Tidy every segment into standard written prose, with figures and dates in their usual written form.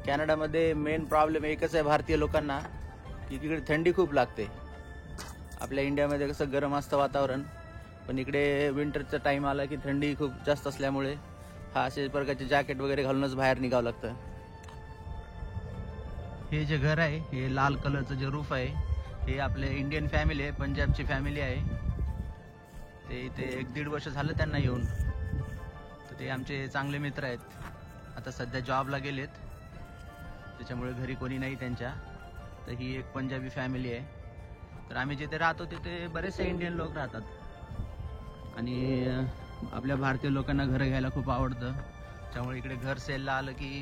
कॅनडामध्ये main problem एकच आहे भारतीय लोकांना की इकडे थंडी खूप लागते. आपल्या इंडियामध्ये कसं गरम असतं वातावरण, पण इकडे विंटरचा टाइम आला की थंडी खूप जास्त असल्यामुळे असे प्रकारचे जॅकेट वगैरे घालूनच बाहेर निघावं लागतं. हे जे घर आहे, हे लाल कलरचं जे रूफ आहे, हे आपले इंडियन फॅमिली आहे, पंजाबची फॅमिली आहे. ते इथे 1-1.5 वर्ष झालं त्यांना येऊन. तर ते आमचे चांगले मित्र आहेत. आता सध्या जॉबला गेलेत, त्याच्यामुळे घरी कोणी नाही त्यांच्या. तर ही एक पंजाबी फॅमिली आहे. तर आम्ही जिथे राहतो तिथे बरेचसे इंडियन लोक राहतात आणि आपल्या भारतीय लोकांना घरं घ्यायला खूप आवडतं. त्यामुळे इकडे घर सेलला आलं की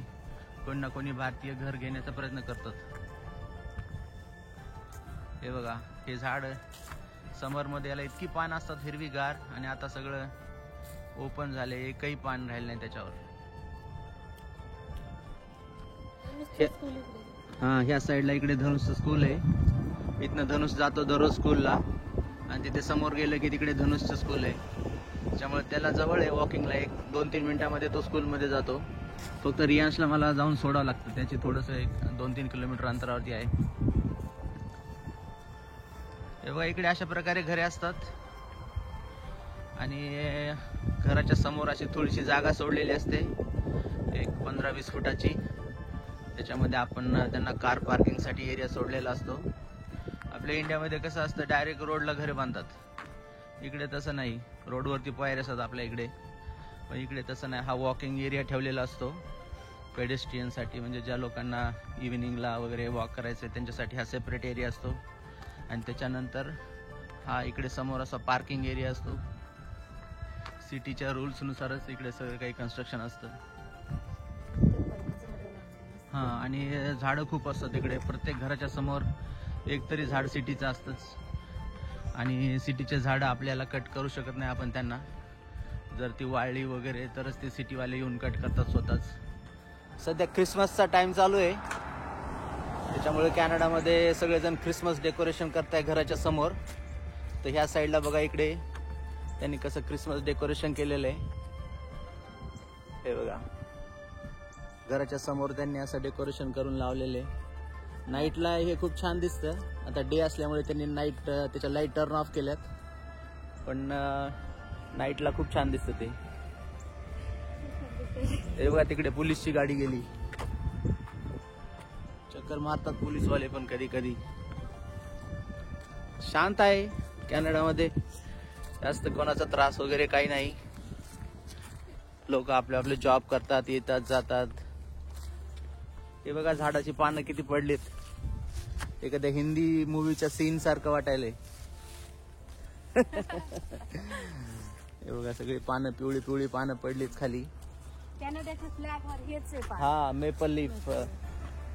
कोणी ना कोणी भारतीय घर घेण्याचा प्रयत्न करतात. हे बघा, हे झाड समरमध्ये याला इतकी पान असतात हिरवीगार, आणि आता सगळं ओपन झाले, एकही पान राहिलं नाही त्याच्यावर. हा, ह्या साईडला इकडे धनुष स्कूल आहे. इथनं धनुष जातो दररोज स्कूलला, आणि तिथे समोर गेलं की तिकडे धनुषचं स्कूल आहे. त्यामुळे त्याला जवळ आहे, वॉकिंगला 1-2-3 मिनिटामध्ये तो स्कूलमध्ये जातो. फक्त रियांशला मला जाऊन सोडावं लागतं, त्याची थोडंसं 1-2-3 किलोमीटर अंतरावरती आहे. हे बघा, इकडे अशा प्रकारे घरे असतात आणि घराच्या समोर अशी थोडीशी जागा सोडलेली असते, एक 15-20 फुटाची. त्याच्यामध्ये आपण त्यांना कार पार्किंगसाठी एरिया सोडलेला असतो. आपल्या इंडियामध्ये कसं असतं, डायरेक्ट रोडला घरे बांधतात. इकडे तसं नाही, रोडवरती पायऱ्या असतात आपल्या इकडे, पण इकडे तसं नाही. हा वॉकिंग एरिया ठेवलेला असतो पेडेस्ट्रियनसाठी, म्हणजे ज्या लोकांना इव्हिनिंगला वगैरे वॉक करायचं आहे त्यांच्यासाठी हा सेपरेट एरिया असतो. आणि त्याच्यानंतर हा इकडे समोर असा पार्किंग एरिया असतो. सिटीच्या रूल्सनुसारच इकडे सगळं काही कन्स्ट्रक्शन असतं. हां, आणि झाडं खूप असतात इकडे. प्रत्येक घराच्या समोर एक तरी झाड सिटीचं असतंच. आणि सिटीचे झाडं आपल्याला कट करू शकत नाही आपण त्यांना. जर ती वाळली वगैरे तरच ते सिटीवाले येऊन कट करतात स्वतःच. सध्या ख्रिसमसचा टाइम चालू आहे, त्याच्यामुळे कॅनडामध्ये सगळेजण ख्रिसमस डेकोरेशन करताय घराच्या समोर. तर ह्या साईडला बघा, इकडे त्यांनी कसं ख्रिसमस डेकोरेशन केलेलं आहे. हे बघा, घराच्या समोर त्यांनी असं डेकोरेशन करून लावलेले. नाईटला हे खूप छान दिसतं. आता डे असल्यामुळे त्यांनी नाईट त्याच्या लाईट टर्न ऑफ केल्यात, पण नाईटला खूप छान दिसतं ते. हे बघा, तिकडे पोलीसची गाडी गेली. चक्कर मारतात पोलीसवाले पण कधी कधी. शांत आहे कॅनडामध्ये, जास्त कोणाचा त्रास वगैरे काही नाही. लोक आपले आपले जॉब करतात, येतात जातात. हे बघा, झाडाची पानं किती पडलीत, एखाद्या हिंदी मूवीच्या सीन सारखं वाटायलंय. हे बघा, सगळी पानं पिवळी पिवळी पानं पडलीत खाली. कॅनडाच्या फ्लॅगवर हेच आहे. हा, मेपल लीफ.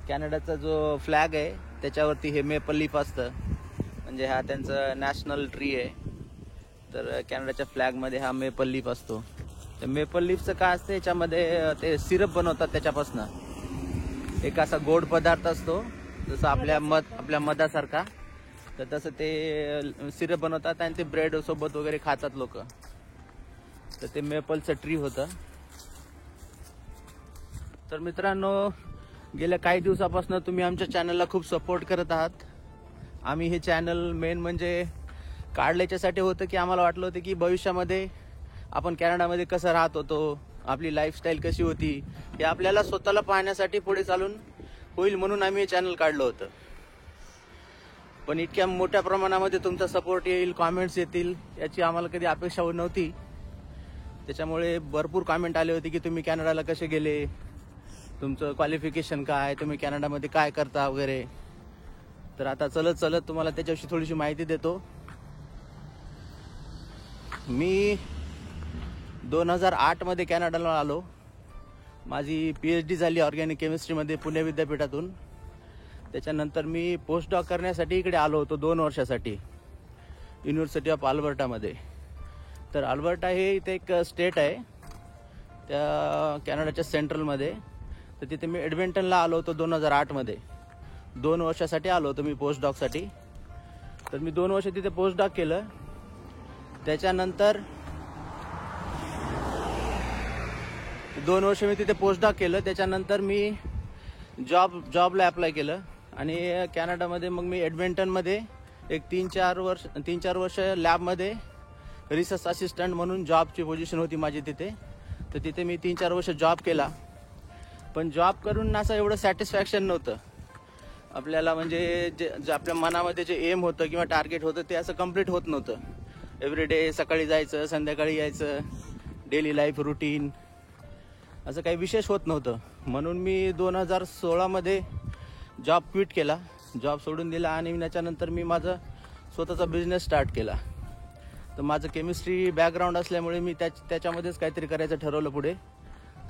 कॅनडाचा जो फ्लॅग आहे त्याच्यावरती हे मेपल लीफ असतं, म्हणजे हा त्यांचं नॅशनल ट्री आहे. तर कॅनडाच्या फ्लॅगमध्ये हा मेपल लीफ असतो. तर मेपल लीफचं काय असतं, याच्यामध्ये ते सिरप बनवतात त्याच्यापासून. एक असा गोड पदार्थ असतो, जसं आपल्या मधासारखा. तर तसं ते सिरप बनवतात आणि ते ब्रेड सोबत वगैरे खातात लोक. तर ते मेपलचं ट्री होतं. तर मित्रांनो, गेल्या काही दिवसापासून तुम्ही आमच्या चॅनलला खूप सपोर्ट करत आहात. आम्ही हे चॅनल मेन म्हणजे काढल्याच्यासाठी होतं की आम्हाला वाटलं होतं की भविष्यामध्ये आपण कॅनडामध्ये कसं राहत होतो, आपली लाईफस्टाईल कशी होती, हे आपल्याला स्वतःला पाहण्यासाठी पुढे चालून होईल, म्हणून आम्ही हे चॅनल काढलं होतं. पण इतक्या मोठ्या प्रमाणामध्ये तुमचा सपोर्ट येईल, कॉमेंट्स येतील, याची आम्हाला कधी अपेक्षा नव्हती. त्याच्यामुळे भरपूर कॉमेंट आले होते की तुम्ही कॅनडाला कसे गेले, तुमचं क्वालिफिकेशन काय, तुम्ही कॅनडामध्ये काय करता वगैरे. तर आता चलत चलत तुम्हाला त्याच्याविषयी थोडीशी माहिती देतो. मी 2008 मध्ये कॅनडाला आलो. माझी PhD झाली ऑर्गॅनिक केमिस्ट्रीमध्ये पुणे विद्यापीठातून. त्याच्यानंतर मी पोस्ट डॉक करण्यासाठी इकडे आलो होतो 2 वर्षासाठी, युनिव्हर्सिटी ऑफ अल्बर्टामध्ये. तर अल्बर्टा हे इथे एक स्टेट आहे त्या कॅनडाच्या सेंट्रलमध्ये. तर तिथे मी एडमिंटनला आलो होतो 2008 मध्ये. 2 वर्षासाठी आलो होतो मी पोस्ट डॉकसाठी. तर मी 2 वर्ष तिथे पोस्ट डॉक केलं. त्याच्यानंतर 2 वर्ष मी तिथे पोस्ट डॉक केलं. त्याच्यानंतर मी जॉबला अप्लाय केलं आणि कॅनडामध्ये मग मी एडमिंटनमध्ये एक 3-4 वर्ष लॅबमध्ये रिसर्च असिस्टंट म्हणून जॉबची पोझिशन होती माझी तिथे. तर तिथे मी 3-4 वर्ष जॉब केला. पण जॉब करून असं एवढं सॅटिस्फॅक्शन नव्हतं आपल्याला. म्हणजे जे आपल्या मनामध्ये जे एम होतं किंवा टार्गेट होतं ते असं कम्प्लीट होत नव्हतं. एव्हरीडे सकाळी जायचं, संध्याकाळी यायचं, डेली लाईफ रुटीन असं काही विशेष होत नव्हतं. म्हणून मी 2016मध्ये जॉब क्विट केला, जॉब सोडून दिला आणि त्याच्यानंतर मी माझा स्वतःचा बिझनेस स्टार्ट केला. तर माझं केमिस्ट्री बॅकग्राऊंड असल्यामुळे मी त्याच्यामध्येच काहीतरी करायचं ठरवलं पुढे.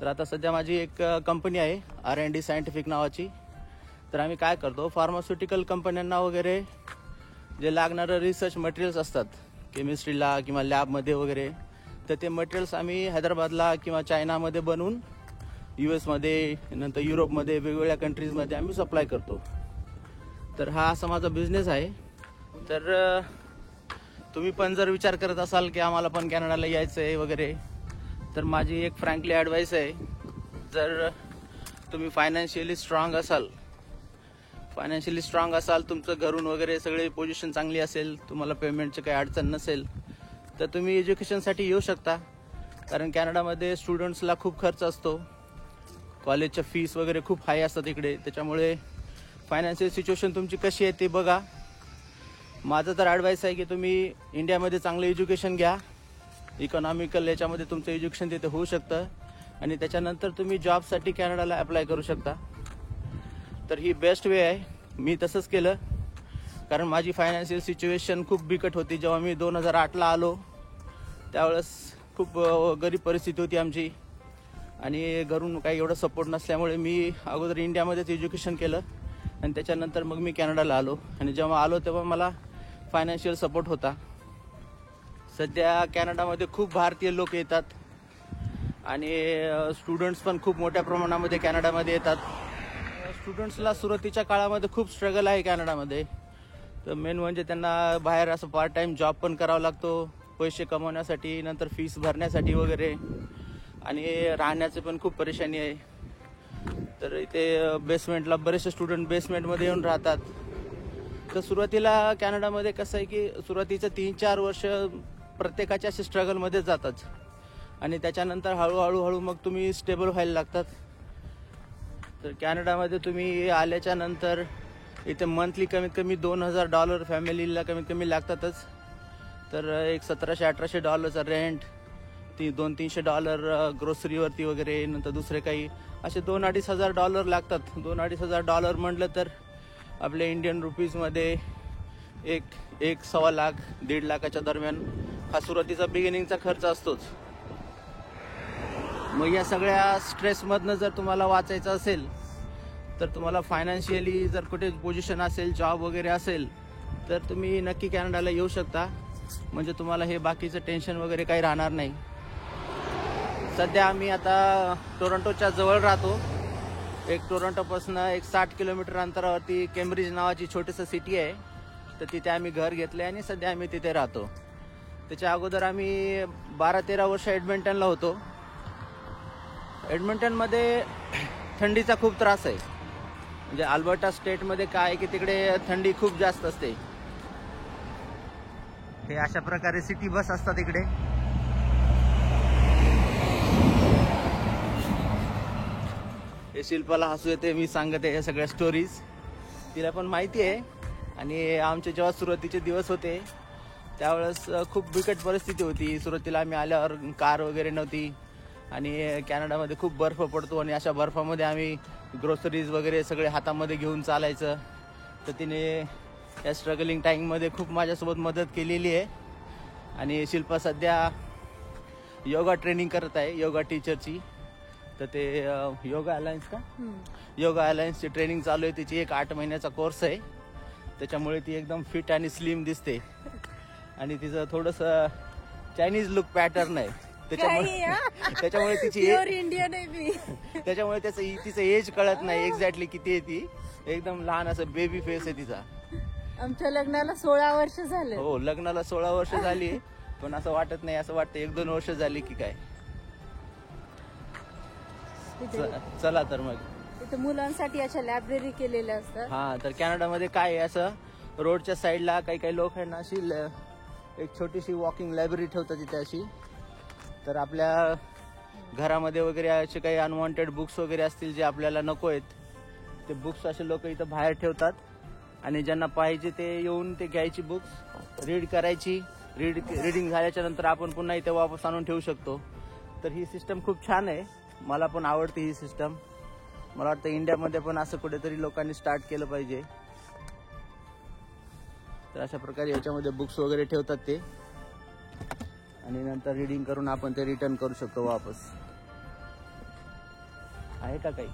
तर आता सध्या माझी एक कंपनी आहे R&D सायंटिफिक नावाची. तर आम्ही काय करतो, फार्मास्युटिकल कंपन्यांना वगैरे जे लागणारं रिसर्च मटेरियल्स असतात केमिस्ट्रीला किंवा लॅबमध्ये वगैरे, तर ते मटेरियल्स आम्ही हैदराबादला किंवा चायनामध्ये बनवून US मध्ये नंतर युरोपमध्ये वेगवेगळ्या कंट्रीजमध्ये आम्ही सप्लाय करतो. तर हा असा माझा बिझनेस आहे. तर तुम्ही पण जर विचार करत असाल की आम्हाला पण कॅनडाला यायचं आहे वगैरे, तर माझी एक फ्रँकली ॲडवाईस आहे, जर तुम्ही फायनान्शियली स्ट्रॉंग असाल, तुमचं घरून वगैरे सगळे पोझिशन चांगली असेल, तुम्हाला पेमेंटची काही अडचण नसेल, तर तुम्ही एज्युकेशनसाठी येऊ शकता. कारण कॅनडामध्ये स्टुडंट्सला खूप खर्च असतो, कॉलेजच्या फीस वगैरे खूप हाय असतात इकडे. त्याच्यामुळे फायनान्शियल सिच्युएशन तुमची कशी आहे ते बघा. माझं तर ॲडवाईस आहे की तुम्ही इंडियामध्ये चांगलं एज्युकेशन घ्या. इकॉनॉमिकल याच्यामध्ये तुमचं एज्युकेशन तिथे होऊ शकतं आणि त्याच्यानंतर तुम्ही जॉबसाठी कॅनडाला अप्लाय करू शकता. तर ही बेस्ट वे आहे. मी तसंच केलं कारण माझी फायनान्शियल सिच्युएशन खूप बिकट होती. जेव्हा मी 2008ला आलो त्यावेळेस खूप गरीब परिस्थिती होती आमची आणि घरून काही एवढं सपोर्ट नसल्यामुळे मी अगोदर इंडियामध्येच एज्युकेशन केलं आणि त्याच्यानंतर मग मी कॅनडाला आलो. आणि जेव्हा आलो तेव्हा मला फायनान्शियल सपोर्ट होता. सध्या कॅनडामध्ये खूप भारतीय लोक येतात आणि स्टुडंट्स पण खूप मोठ्या प्रमाणामध्ये कॅनडामध्ये येतात. स्टुडंट्सला सुरुवातीच्या काळामध्ये खूप स्ट्रगल आहे कॅनडामध्ये. तर मेन म्हणजे त्यांना बाहेर असं पार्ट टाइम जॉब पण करावा लागतो पैसे कमवण्यासाठी, नंतर फीस भरण्यासाठी वगैरे, आणि राहण्याचे पण खूप परेशानी आहे. तर इथे बेसमेंटला बरेचसे स्टुडंट बेसमेंटमध्ये येऊन राहतात. तर सुरुवातीला कॅनडामध्ये कसं आहे की सुरुवातीचं 3-4 वर्ष प्रत्येकाच्या असे स्ट्रगलमध्ये जातात आणि त्याच्यानंतर हळूहळू मग तुम्ही स्टेबल व्हायला लागतात. तर कॅनडामध्ये तुम्ही आल्याच्या नंतर इथे मंथली कमीत कमी $2,000 फॅमिलीला कमीत कमी लागतातच. तर एक $1,700-1,800 रेंट, $200-300 ग्रोसरीवरती वगैरे, नंतर दुसरे काही असे $2,000-2,500 लागतात. $2,000-2,500 म्हटलं तर आपल्या इंडियन रुपीजमध्ये एक सव्वा लाख 1.5 लाखाच्या दरम्यान हा सुरुवातीचा बिगिनिंगचा खर्च असतोच. मग या सगळ्या स्ट्रेसमधनं जर तुम्हाला वाचायचं असेल तर तुम्हाला फायनान्शियली जर कुठे पोझिशन असेल, जॉब वगैरे असेल, तर तुम्ही नक्की कॅनडाला येऊ शकता. म्हणजे तुम्हाला हे बाकीचं टेन्शन वगैरे काही राहणार नाही. सध्या आम्ही आता टोरंटोच्या जवळ राहतो. टोरंटोपासून 60 किलोमीटर अंतरावरती केम्ब्रिज नावाची छोटीशी सिटी आहे. तर तिथे आम्ही घर घेतले आणि सध्या आम्ही तिथे राहतो. त्याच्या अगोदर आम्ही 12-13 वर्ष एडमिंटनला होतो. एडमिंटनमध्ये थंडीचा खूप त्रास आहे. म्हणजे अल्बर्टा स्टेटमध्ये काय आहे की तिकडे थंडी खूप जास्त असते. हे अशा प्रकारे सिटी बस असतात इकडे. हे शिल्पाला हसू येते मी सांगते या सगळ्या स्टोरीज. तिला पण माहिती आहे. आणि आमचे जेव्हा सुरुवातीचे दिवस होते त्यावेळेस खूप बिकट परिस्थिती होती. सुरुवातीला आम्ही आल्यावर कार वगैरे नव्हती आणि कॅनडामध्ये खूप बर्फ पडतो आणि अशा बर्फामध्ये आम्ही ग्रोसरीज वगैरे सगळे हातामध्ये घेऊन चालायचं. तर तिने या स्ट्रगलिंग टाईममध्ये खूप माझ्यासोबत मदत केलेली आहे. आणि शिल्पा सध्या योगा ट्रेनिंग करत आहे, योगा टीचरची. तर ते योगा अलायन्सची ट्रेनिंग चालू आहे तिची. एक 8 महिन्याचा कोर्स आहे. त्याच्यामुळे ती एकदम फिट आणि स्लिम दिसते आणि तिचं थोडंसं चायनीज लुक पॅटर्न आहे. त्याच्यामुळे तिची इंडियन आहे मी. त्याच्यामुळे तिचं एज कळत नाही एक्झॅक्टली किती आहे ती. एकदम लहान असं बेबी फेस आहे तिचा. आमच्या लग्नाला 16 वर्ष झाले. हो, लग्नाला 16 वर्ष झाली. पण असं वाटत नाही, असं वाटतं 1-2 वर्ष झाली की काय. चला तर मग तर मुलांसाठी अशा लायब्ररी केलेल्या असतात. हा, तर कॅनडामध्ये काय आहे, असं रोडच्या साईडला काही काही लोक आहे ना, अशी एक छोटीशी वॉकिंग लायब्ररी ठेवतात तिथे अशी. तर आपल्या घरामध्ये वगैरे असे काही अनवॉन्टेड बुक्स वगैरे असतील जे आपल्याला नको आहेत, ते बुक्स असे लोक इथं बाहेर ठेवतात आणि ज्यांना पाहिजे ते येऊन ते घ्यायची बुक्स रीड करायची. रिडिंग झाल्याच्या नंतर आपण पुन्हा इथे वापस आणून ठेवू शकतो. तर ही सिस्टम खूप छान आहे, मला पण आवडते ही सिस्टम. मला वाटतं इंडियामध्ये पण असं कुठेतरी लोकांनी स्टार्ट केलं पाहिजे. तर अशा प्रकारे याच्यामध्ये बुक्स वगैरे ठेवतात ते आणि नंतर रीडिंग करून आपण ते रिटर्न करू शकतो वापस. आहे का काही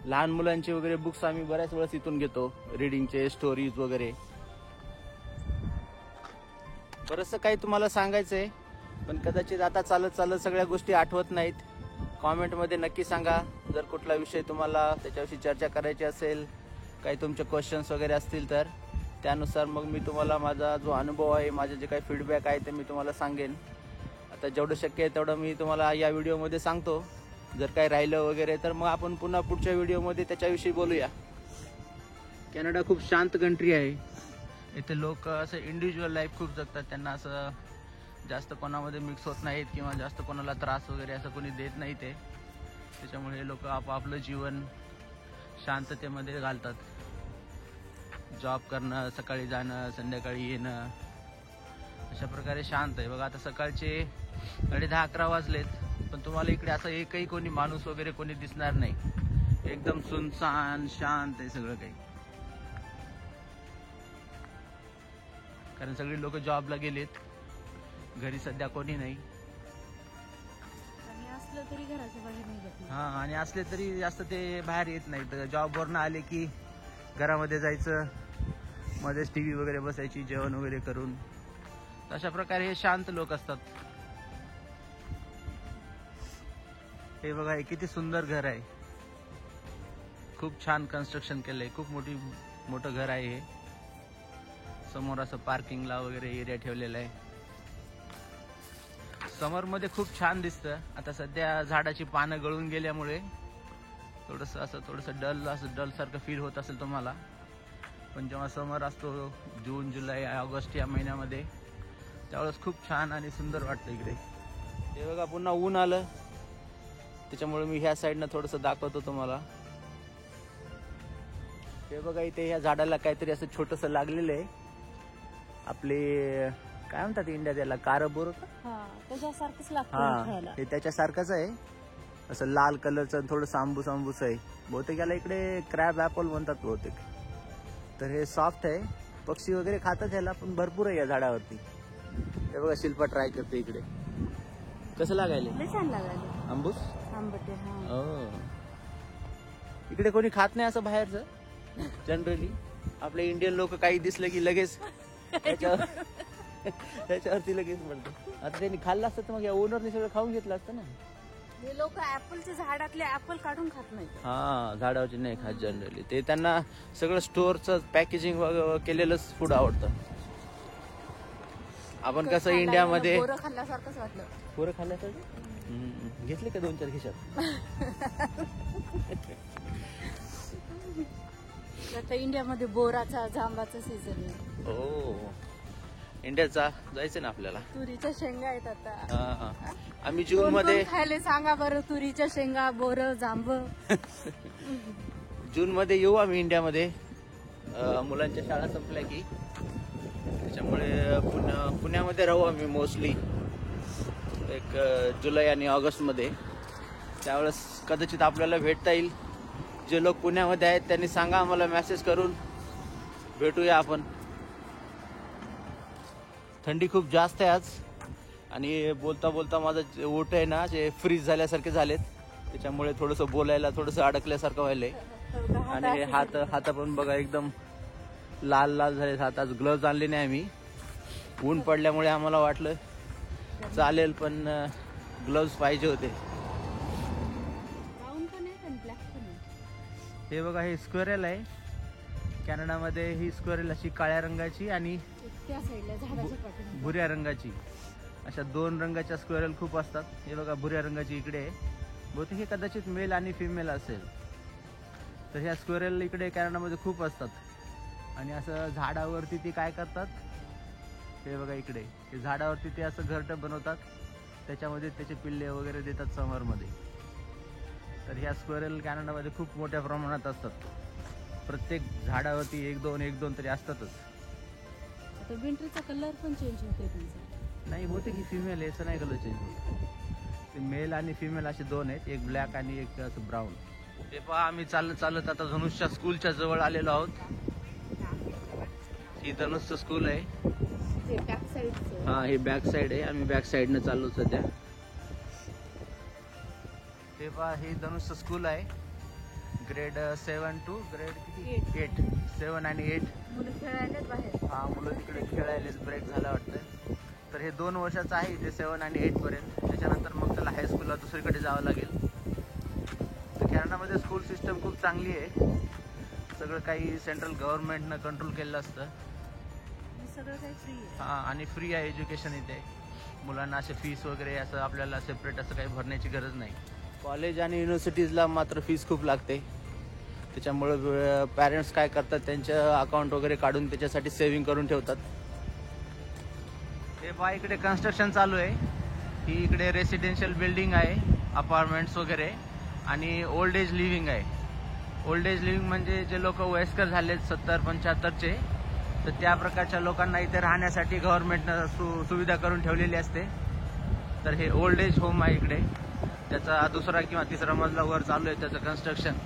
लहान मुलांचे वगैरे बुक्स आम्ही बऱ्याच वेळेस इथून घेतो, रीडिंगचे स्टोरीज वगैरे. बरंचसं काही तुम्हाला सांगायचंय, पण कदाचित आता चालत चालत सगळ्या गोष्टी आठवत नाहीत. कॉमेंटमध्ये नक्की सांगा जर कुठला विषय तुम्हाला त्याच्याविषयी चर्चा करायची असेल, काही तुमचे क्वेश्चन्स वगैरे असतील तर त्यानुसार मग मी तुम्हाला माझा जो अनुभव आहे, माझे जे काही फीडबॅक आहे ते मी तुम्हाला सांगेन. आता जेवढं शक्य आहे तेवढं मी तुम्हाला या व्हिडिओमध्ये सांगतो. जर काही राहिलं वगैरे तर मग आपण पुन्हा पुढच्या व्हिडिओमध्ये त्याच्याविषयी बोलूया. कॅनडा खूप शांत कंट्री आहे. इथे लोक असं इंडिव्हिज्युअल लाईफ खूप जगतात. त्यांना असं जास्त कोणामध्ये मिक्स होत नाहीत किंवा जास्त कोणाला त्रास वगैरे असं कोणी देत नाही ते. त्याच्यामुळे हे लोक आपापलं जीवन शांततेमध्ये घालतात. जॉब करणं, सकाळी जाणं, संध्याकाळी येणं, अशा प्रकारे शांत आहे. बघा आता सकाळचे 10:30-11 वाजलेत, पण तुम्हाला इकडे असं एकही कोणी माणूस वगैरे कोणी दिसणार नाही. एकदम सुनसान शांत आहे सगळं काही, कारण सगळी लोक जॉबला गेलेत. घरी सध्या कोणी नाही. आणि असलं तरी घराच्या बाहेर निघत नाही. हा, आणि असले तरी जास्त ते बाहेर येत नाहीत. जॉबवरनं आले की घरामध्ये जायचं, मध्येच टीव्ही वगैरे बसायची जेवण वगैरे करून. अशा प्रकारे हे शांत लोक असतात. हे बघा, हे किती सुंदर घर आहे. खूप छान कन्स्ट्रक्शन केलंय. खूप मोठं घर आहे हे. समोर असं पार्किंगला वगैरे एरिया ठेवलेला आहे. समर मध्ये खूप छान दिसतं. आता सध्या झाडाची पानं गळून गेल्यामुळे थोडंसं डल सारखं फील होत असेल तुम्हाला. पण जेव्हा समर असतो, जून, जुलै, ऑगस्ट या महिन्यामध्ये, त्यावेळेस खूप छान आणि सुंदर वाटतं इकडे. हे बघा, पुन्हा ऊन आलं, त्याच्यामुळे मी ह्या साईडनं थोडंसं दाखवतो तुम्हाला. हे बघा, इथे ह्या झाडाला काहीतरी असं छोटंसं लागलेलं आहे. आपले काय म्हणतात इंडियात याला, कारबोर का? त्याच्यासारखंच लागतं हा, खायला. हे त्याच्यासारखंच आहे. असं लाल कलरचं थोडं आंबूस आहे. बहुतेक याला इकडे क्रॅब ऍपल म्हणतात बहुतेक. तर हे सॉफ्ट आहे, पक्षी वगैरे खातात ह्याला, पण भरपूर आहे या झाडावरती. हे बघा, शिल्पा ट्राय करते इकडे. कसं लागायला? छान लागायला. आंबूस आंबट आहे, हा. हो. इकडे कोणी खात नाही असं बाहेरचं जनरली. आपले इंडियन लोक काही दिसलं की लगेच त्याच्यावरती लगेच म्हणतो. आता त्यांनी खाल्लं असतं तर मग या ओनरने सगळं खाऊन घेतलं असतं ना. हे लोक ऍपलच्या झाडातले ऍपल काढून खात नाही. हा, झाडावरची नाही खात जनरली. ते त्यांना सगळं स्टोअरचं पॅकेजिंग केलेलंच फूड आवडतं. आपण कसं इंडियामध्ये बोरं खाल्ल्यासारखंच वाटलं. बोरं खाल्ल्यासारखं घेतले का 2-4 खिशात? आता इंडियामध्ये बोराचा, जांबाचा सीझन आहे. हो, इंडियाचा जायचं ना आपल्याला. तुरीच्या शेंगा आहेत आता. हा, आम्ही जून मध्ये खायला सांगा बरं. तुरीच्या शेंगा, बोर, जांब. जून मध्ये येऊ आम्ही इंडियामध्ये. मुलांच्या शाळा संपल्या की, त्याच्यामुळे पुण्यामध्ये राहू आम्ही मोस्टली एक जुलै आणि ऑगस्ट मध्ये. त्यावेळेस कदाचित आपल्याला भेटता येईल. जे लोक पुण्यामध्ये आहेत त्यांनी सांगा आम्हाला मेसेज करून, भेटूया आपण. थंडी खूप जास्त आहे आज, आणि बोलता बोलता माझं ओठ आहे ना, जे फ्रीज झाल्यासारखे झालेत. त्याच्यामुळे थोडंसं बोलायला थोडंसं अडकल्यासारखं व्हायलंय. आणि हात पण बघा एकदम लाल झाले हात. आज ग्लोव्ज आणले नाही आम्ही, ऊन पडल्यामुळे आम्हाला वाटलं चालेल, पण ग्लोव्ज पाहिजे होते. हे बघा, हे स्क्वेरल आहे. कॅनडामध्ये ही स्क्वेरल अशी काळ्या रंगाची आणि भुऱ्या रंगाची, अशा 2 रंगाच्या स्क्वेरल खूप असतात. हे बघा, भुऱ्या रंगाची इकडे आहे बहुतेक हे कदाचित मेल आणि फिमेल असेल. तर ह्या स्क्वेरल इकडे कॅनडामध्ये खूप असतात. आणि असं झाडावरती ते काय करतात, हे बघा इकडे हे झाडावरती ते असं घरटं बनवतात, त्याच्यामध्ये त्याचे पिल्ले वगैरे देतात समरमध्ये. तर ह्या स्क्वेरल कॅनडामध्ये खूप मोठ्या प्रमाणात असतात. प्रत्येक झाडावरती एक दोन तरी असतातच. आता विंटरचा कलर पण चेंज होते त्यांचा. नाही बहुतेक ही फिमेल आहे, असं नाही कलर चेंज होत. ते मेल आणि फिमेल असे दोन आहेत, एक ब्लॅक आणि एक असं ब्राऊन. ते पहा आम्ही चालत आता धनुषच्या स्कूलच्या जवळ आलेलो आहोत. ही धनुषचं स्कूल आहे. हे बॅक साईडचं. हा हे बॅक साईड आहे. आम्ही बॅक साईडनं चाललो सध्या. ते पहा हे धनुषचं स्कूल आहे. Grade 7 to grade 8. 7 आणि 8 मुलं खेळायलाच बाहेर. हा मुलं तिकडे खेळायलेच ब्रेक झाला वाटतं. तर हे 2 वर्षाचं आहे इथे 7 आणि 8 पर्यंत. त्याच्यानंतर मग त्याला हायस्कूलला दुसरीकडे जावं लागेल. तर कॅनडामध्ये स्कूल सिस्टम खूप चांगली आहे. सगळं काही सेंट्रल गव्हर्नमेंटनं कंट्रोल केलेलं असतं. सगळं काही फ्री आहे. हा आणि फ्री आहे एज्युकेशन इथे. मुलांना असे फीस वगैरे असं आपल्याला सेपरेट असं काही भरण्याची गरज नाही. कॉलेज आणि युनिव्हर्सिटीजला मात्र फीस खूप लागते. त्याच्यामुळे पॅरेंट्स काय करतात, त्यांचं अकाउंट वगैरे काढून त्याच्यासाठी सेव्हिंग करून ठेवतात. हे पहा इकडे कन्स्ट्रक्शन चालू आहे. ही इकडे रेसिडेन्शियल बिल्डिंग आहे, अपार्टमेंट्स वगैरे, आणि ओल्ड एज लिव्हिंग आहे. ओल्ड एज लिव्हिंग म्हणजे जे लोक वयस्कर झालेत 70-75चे, तर त्या प्रकारच्या लोकांना इथे राहण्यासाठी गव्हर्नमेंटनं सुविधा करून ठेवलेली असते. तर हे ओल्ड एज होम आहे इकडे. त्याचा 2रा किंवा 3रा मजला वर चालू आहे त्याचं कन्स्ट्रक्शन.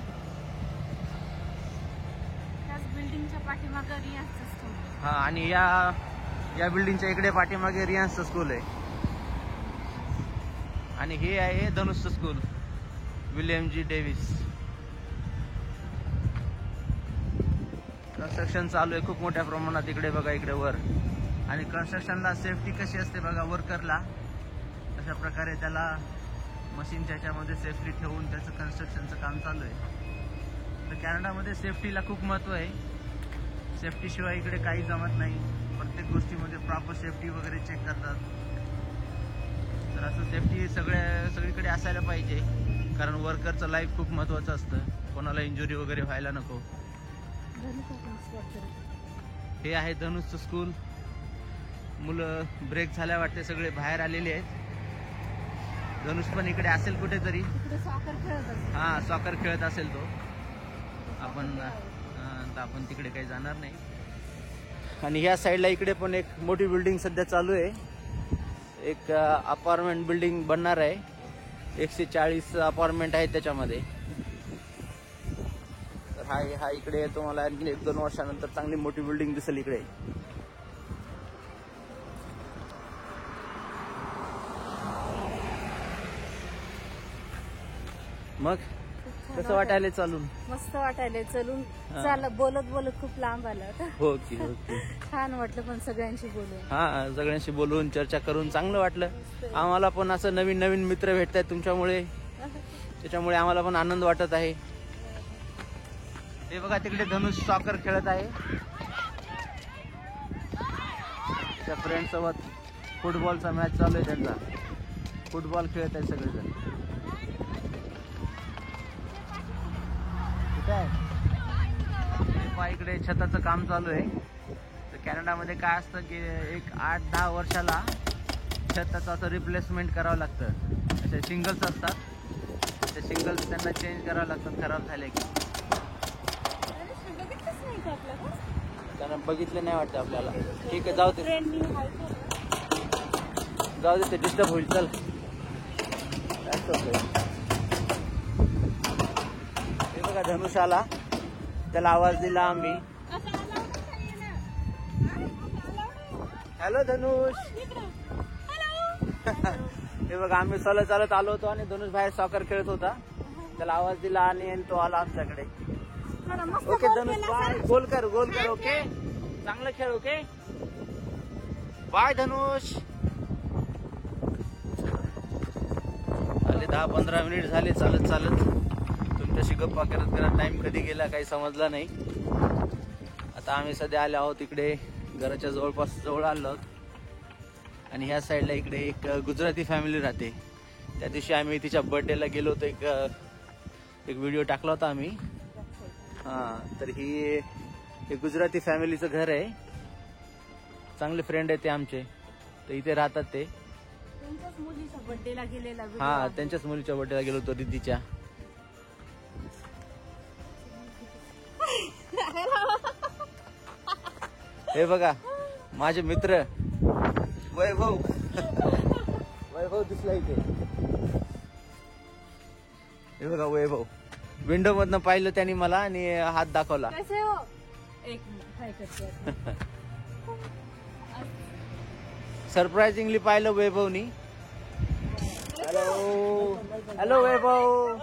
त्याच बिल्डिंगच्या पाठीमागे रियाजचं स्कूल. हा आणि या बिल्डिंगच्या इकडे पाठीमागे रियान्सचं स्कूल आहे. आणि हे आहे धनुषचं school, William G Davis. Construction चालू आहे खूप मोठ्या प्रमाणात इकडे बघा, इकडे वर. आणि कन्स्ट्रक्शनला सेफ्टी कशी असते बघा वर्करला, अशा प्रकारे त्याला मशीनच्या ह्याच्यामध्ये सेफ्टी ठेवून त्याचं कन्स्ट्रक्शनचं काम चालू आहे. तर कॅनडामध्ये सेफ्टीला खूप महत्त्व आहे. सेफ्टीशिवाय इकडे काही जमत नाही. प्रत्येक गोष्टीमध्ये प्रॉपर सेफ्टी वगैरे चेक करतात. तर असं सेफ्टी सगळीकडे असायला पाहिजे, कारण वर्करचं लाईफ खूप महत्त्वाचं असतं. कोणाला इंजुरी वगैरे व्हायला नको. हे आहे धनुषचं स्कूल. मुलं ब्रेक झाल्या वाटते, सगळे बाहेर आलेले आहेत. धनुष पण इकडे असेल कुठेतरी. हा सॉकर खेळत असेल तो. आपण तिकडे काही जाणार नाही. आणि ह्या साईडला इकडे पण एक मोठी बिल्डिंग सध्या चालू आहे. एक अपार्टमेंट बिल्डिंग बनणार आहे. 140 अपार्टमेंट आहेत त्याच्यामध्ये. तर हा इकडे तुम्हाला 1-2 वर्षानंतर चांगली मोठी बिल्डिंग दिसेल इकडे. मग कसं वाटायला चालून? मस्त वाटायला चलून. बोलत खूप लांब आलं. ओके. छान वाटलं पण सगळ्यांशी बोलून. हा सगळ्यांशी बोलून चर्चा करून चांगलं वाटलं. आम्हाला पण असं नवीन मित्र भेटत आहेत तुमच्यामुळे. त्याच्यामुळे आम्हाला पण आनंद वाटत आहे. ते बघा तिकडे धनुष सॉकर खेळत आहे. त्या फ्रेंड सोबत फुटबॉलचा मॅच चालू आहे त्यांचा. फुटबॉल खेळत आहे सगळेजण. इकडे छताचं काम चालू आहे. तर कॅनडामध्ये काय असतं की एक 8-10 वर्षाला छताचं असं रिप्लेसमेंट करावं लागतं. असे शिंगल्स असतात, ते शिंगल्स त्यांना चेंज करावं लागतात खराब झाले की. त्यांना बघितलं नाही वाटतं आपल्याला. ठीक आहे जाऊ दे ते डिस्टर्ब होईल. चल हे बघा धनुष आला, त्याला आवाज दिला आम्ही. हॅलो धनुष. हे बघा आम्ही चालत आलो होतो आणि धनुष बाहेर सॉकर खेळत होता. त्याला आवाज दिला आणि तो आला आमच्याकडे. ओके धनुष बाय. गोल कर. ओके चांगलं खेळ. ओके बाय धनुष. आले 10-15 मिनिट झाले चालत. तुमच्याशी गप्पा करत टाइम कधी गेला काही समजला नाही. आता आम्ही सध्या आलो आहोत इकडे घराच्या जवळ आलो आहोत. आणि ह्या साईडला इकडे एक गुजराती फॅमिली राहते. त्या दिवशी आम्ही तिच्या बर्थडेला गेलो होतो, एक व्हिडिओ टाकला होता आम्ही. तर हे गुजराती फॅमिलीचं घर आहे. चांगले फ्रेंड आहे ते आमचे, तर इथे राहतात ते. त्यांच्याच मुलीच्या बर्थडेला गेलेला video हा, आहे. त्यांच्याच मुलीच्या बर्थडेला गेलो होतो, रिद्धीच्या. हे बघा माझे मित्र वैभव. वैभव दिसला इथे. हे बघा वैभव, विंडो मधनं पाहिलं त्यांनी मला आणि हात दाखवला. कैसे हो? एक मिनिट, काय करते आता? सरप्राइझिंगली पाहिलं वैभवनी. Hello hello Vaibhav.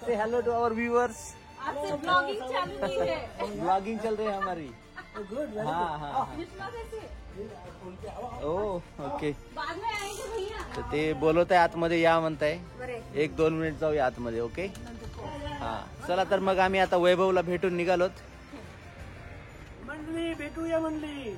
Say hello to our viewers. आपसे ब्लॉगिंग चालू नहीं है. ब्लॉगिंग चल रही है हमारी. हाँ हाँ विश्वास कैसे? Oh okay. बाद में आएंगे भैया. तर ते बोलवत आहे आतमध्ये या म्हणताय. बरे. 1-2 मिनिट जाऊया आतमध्ये. ओके. हा चला, तर मग आम्ही आता वैभवला भेटून निघालोत. मंडली भेटूया म्हणली.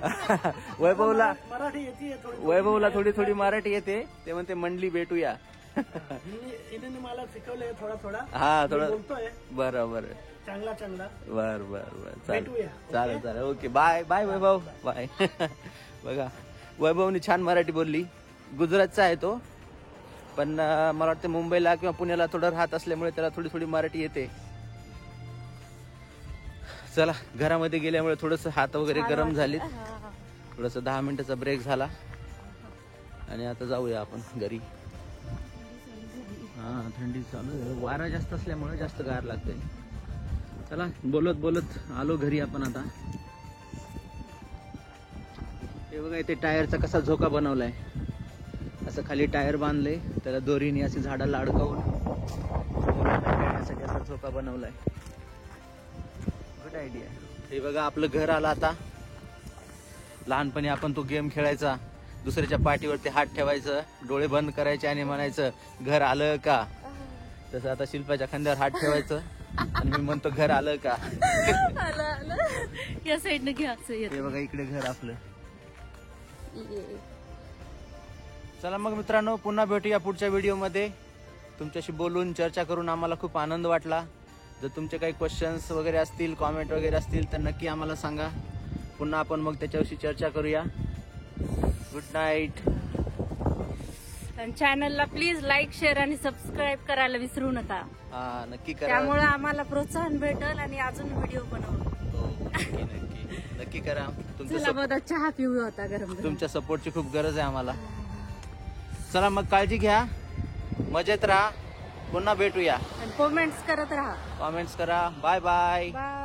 वैभवला मराठी येते थोडी. वैभवला थोडी थोडी मराठी येते. ते म्हणते मंडली भेटूया. हिने मला शिकवलंय थोडा थोडा. हा मी थोडं. बोलतोय बरं बरं चांगला चांगला. बर बर बर चालेल भेटूया. चालेल चालेल. ओके बाय बाय वैभव बाय. बघा वैभवनी छान मराठी बोलली. गुजरातचा आहे तो, पण मला वाटतं मुंबईला किंवा पुण्याला थोडं राहत असल्यामुळे त्याला थोडी थोडी मराठी येते. चला, घरामध्ये गेल्यामुळे थोडस हात वगैरे गरम झालीत. थोडस 10 मिनिटाचा ब्रेक झाला आणि आता जाऊया आपण घरी. हा थंडी चालू आहे. वारा जास्त असल्यामुळे जास्त गार लागते. चला, बोलत बोलत आलो घरी आपण आता. हे बघा इथे टायरचा कसा झोका बनवलाय. असं खाली टायर बांधले, त्याला दोरीने असे झाडाला अडकवून खेळण्यासाठी असा झोका बनवलाय. Good idea. हे बघा आपलं घर आलं आता. लहानपणी आपण तो गेम खेळायचा, दुसऱ्याच्या पाठीवरती हात ठेवायचं, डोळे बंद करायचे आणि म्हणायचं घर आलं का. तसं आता शिल्पाच्या खांद्यावर हात ठेवायचं आणि मी म्हणतो घर आलं का. आलं आलं. या साईडनं घ्या. हे बघा इकडे घर आपलं. चला मग मित्रांनो, पुन्हा भेटूया पुढच्या व्हिडिओमध्ये. तुमच्याशी बोलून चर्चा करून आम्हाला खूप आनंद वाटला. जर तुमचे काही क्वेश्चन्स वगैरे असतील, कॉमेंट वगैरे असतील तर नक्की आम्हाला सांगा. पुन्हा आपण मग त्याच्याविषयी चर्चा करूया. Good night. चॅनलला प्लीज लाईक, शेअर आणि सबस्क्राईब करायला विसरू नका. हा नक्की करा. त्यामुळे आम्हाला प्रोत्साहन भेटल आणि अजून व्हिडिओ बनवू. नक्की नक्की नक्की करा. चला बघा, चहा पिऊ होता गरम गरम. तुमच्या सपोर्टची खूप गरज आहे आम्हाला. चला मग काळजी घ्या, मजेत राहा. पुन्हा भेटूया. कमेंट्स करत राहा. कॉमेंट्स करा. Bye bye. बाय.